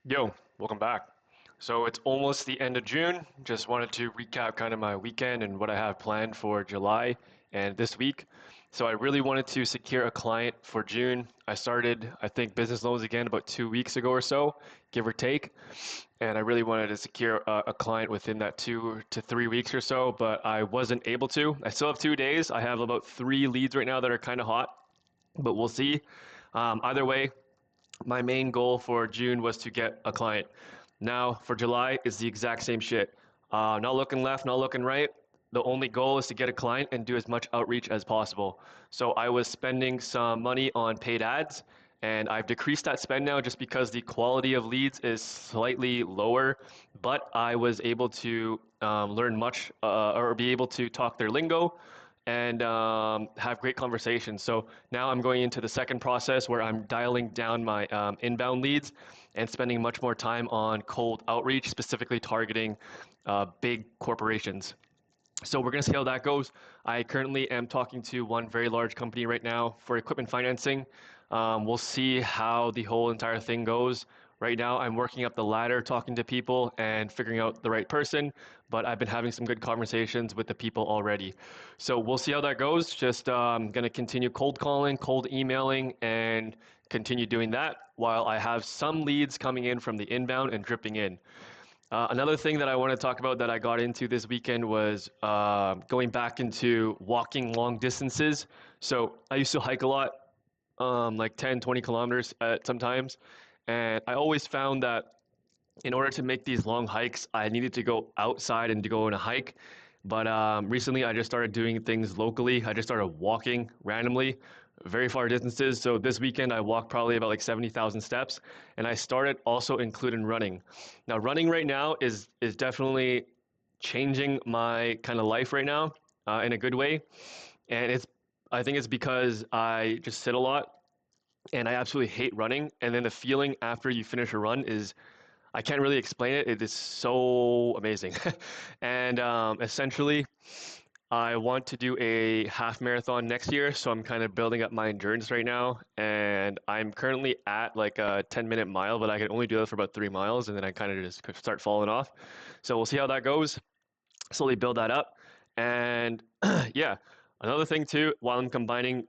Yo, welcome back. So it's almost the end of June. Just wanted to recap kind of my weekend and what I have planned for July and this week. So I really wanted to secure a client for June. I started, I think, business loans again about 2 weeks ago or so, give or take. And I really wanted to secure a client within that 2 to 3 weeks or so, but I wasn't able to. I still have 2 days. I have about three leads right now that are kind of hot, but we'll see. Either way, my main goal for June was to get a client. Now for July, it's the exact same shit. Not looking left, not looking right. The only goal is to get a client and do as much outreach as possible. So I was spending some money on paid ads, and I've decreased that spend now just because the quality of leads is slightly lower. But I was able to learn much or be able to talk their lingo and have great conversations. So now I'm going into the second process where I'm dialing down my inbound leads and spending much more time on cold outreach, specifically targeting big corporations. So we're going to see how that goes. I currently am talking to one very large company right now for equipment financing. We'll see how the whole entire thing goes. Right now, I'm working up the ladder, talking to people and figuring out the right person, but I've been having some good conversations with the people already. So we'll see how that goes. Just going to continue cold calling, cold emailing, and continue doing that while I have some leads coming in from the inbound and dripping in. Another thing that I want to talk about that I got into this weekend was going back into walking long distances. So I used to hike a lot, like 10, 20 kilometers at sometimes. And I always found that in order to make these long hikes, I needed to go outside and to go on a hike. But recently, I just started doing things locally. I just started walking randomly, very far distances. So this weekend, I walked probably about like 70,000 steps, and I started also including running. Now, running right now is definitely changing my kind of life right now in a good way, and it's I think it's because I just sit a lot and I absolutely hate running. And then the feeling after you finish a run is I can't really explain it. It is so amazing. And essentially, I want to do a half marathon next year. So I'm kind of building up my endurance right now. And I'm currently at like a 10-minute mile, but I can only do that for about 3 miles. And then I kind of just start falling off. So we'll see how that goes. Slowly build that up. And yeah, another thing too, while I'm combining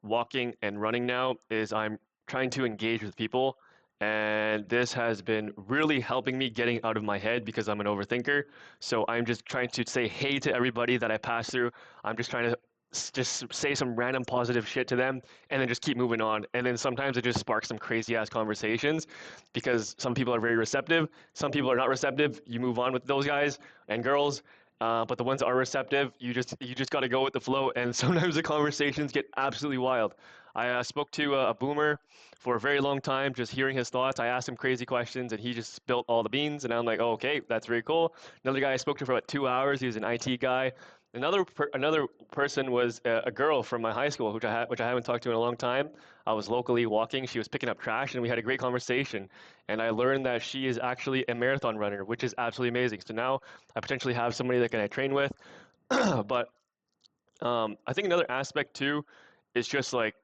walking and running now, is I'm trying to engage with people. And this has been really helping me getting out of my head because I'm an overthinker. So I'm just trying to say hey to everybody that I pass through. I'm just trying to just say some random positive shit to them and then just keep moving on. And then sometimes it just sparks some crazy ass conversations because some people are very receptive, some people are not receptive. You move on with those guys and girls. But the ones that are receptive, you just got to go with the flow, and sometimes the conversations get absolutely wild. I spoke to a boomer for a very long time, just hearing his thoughts. I asked him crazy questions, and he just spilled all the beans. And I'm like, oh, okay, that's very cool. Another guy I spoke to for about 2 hours. He was an IT guy. Another person was a girl from my high school, which I haven't talked to in a long time. I was locally walking. She was picking up trash, and we had a great conversation. And I learned that she is actually a marathon runner, which is absolutely amazing. So now I potentially have somebody that can I train with. But I think another aspect too is just like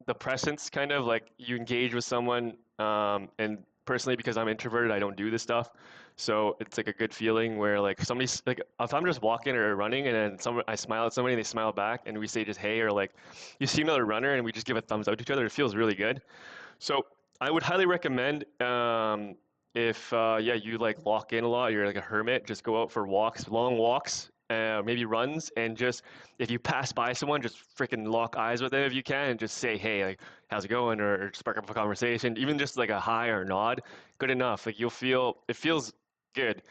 the presence, kind of like you engage with someone. And personally, because I'm introverted, I don't do this stuff. So it's like a good feeling where like somebody's like if I'm just walking or running and then I smile at somebody and they smile back and we say just hey or like you see another runner and we just give a thumbs up to each other. It feels really good. So I would highly recommend if yeah you like lock in a lot, you're like a hermit, just go out for walks, long walks, maybe runs, and just if you pass by someone, just freaking lock eyes with them if you can, and just say hey, like how's it going, or spark up a conversation, even just like a hi or a nod, good enough. Like you'll feel it feels good.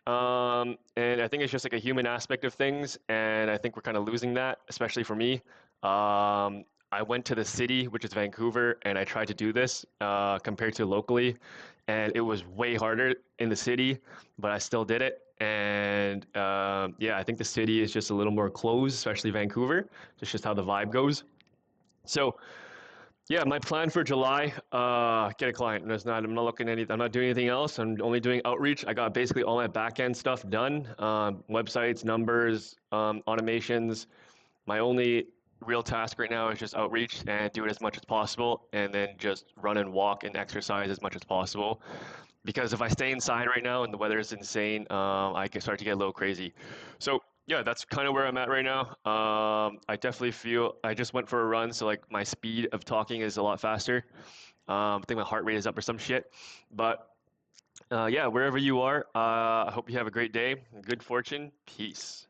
And I think it's just like a human aspect of things, and I think we're kind of losing that, especially for me. I went to the city, which is Vancouver, and I tried to do this compared to locally, and it was way harder in the city, but I still did it. And yeah, I think the city is just a little more closed, especially Vancouver. It's just how the vibe goes. So yeah, my plan for July, get a client. I'm not looking at anything. I'm not doing anything else. I'm only doing outreach. I got basically all my back end stuff done. Websites, numbers, automations. My only real task right now is just outreach and do it as much as possible, and then just run and walk and exercise as much as possible. Because if I stay inside right now and the weather is insane, I can start to get a little crazy. So yeah, that's kind of where I'm at right now. I definitely feel I just went for a run, so like my speed of talking is a lot faster. I think my heart rate is up or some shit. But yeah, wherever you are, I hope you have a great day, good fortune, peace.